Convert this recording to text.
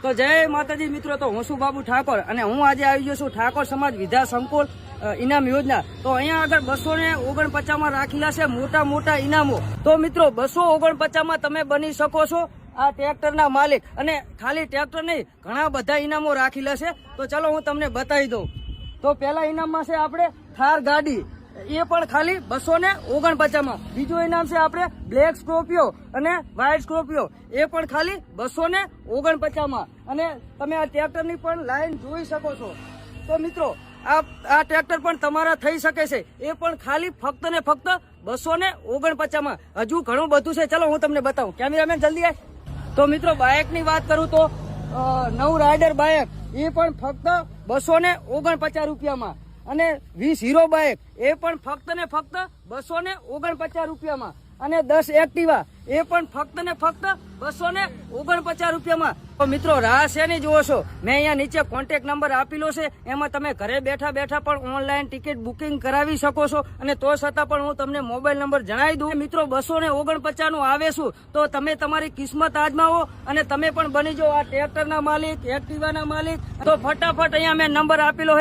તો જય માતાજી મિત્રો, તો હું છું બાબુ ઠાકોર અને હું આજે આવી ગયો છું ઠાકોર સમાજ વિદ્યા સંકુલ ઇનામ યોજના. તો અહીંયા આગળ 249 માં રાખેલા છે મોટા મોટા ઇનામો. તો મિત્રો 249 માં તમે બની શકો છો આ ટ્રેક્ટરના માલિક, અને ખાલી ટ્રેક્ટર નહીં ઘણા બધા ઇનામો રાખેલા છે. તો ચાલો હું તમને બતાવી દઉં. તો પહેલા ઇનામમાં છે આપણે થાર ગાડી, એ પણ ખાલી 249 માં. બીજો ઇનામ છે આપણે બ્લેક સ્કોર્પિયો અને વ્હાઇટ સ્કોર્પિયો, એ પણ ખાલી 249 માં. અને તમે આ ટ્રેક્ટરની પણ લાઈન જોઈ શકો છો. તો મિત્રો આ ટ્રેક્ટર પણ તમારા થઈ શકે છે, એ પણ ખાલી ફક્ત ને ફક્ત 249 માં. હજુ ઘણું બધું છે, ચલો હું તમને બતાવું. કેમેરામેન જલ્દી આય. તો મિત્રો બાઇકની વાત કરું તો નવ રાઇડર બાઇક, એ પણ ફક્ત 249 રૂપિયામાં. અને 20 હીરો બાઇક, એ પણ ફક્ત ને ફક્ત 249 રૂપિયામાં. અને 10 એક્ટિવા, એ પણ ફક્ત ને ફક્ત 249 રૂપિયામાં. તો મિત્રો રાહ શેની જુઓ છો? મેં અહીંયા નીચે કોન્ટેક્ટ નંબર આપેલો છે, એમાં તમે ઘરે બેઠા બેઠા પણ ઓનલાઈન ટિકિટ બુકિંગ કરાવી શકો છો. અને તો છતાં પણ હું તમને મોબાઈલ નંબર જણાવી દઉં. મિત્રો 249 નું આવે છું, તો તમે તમારી કિસ્મત આજમાવો અને તમે પણ બની જાઓ આ ટ્રેક્ટરના માલિક, એક્ટિવાના માલિક. તો ફટાફટ અહીંયા મેં નંબર આપેલો છે.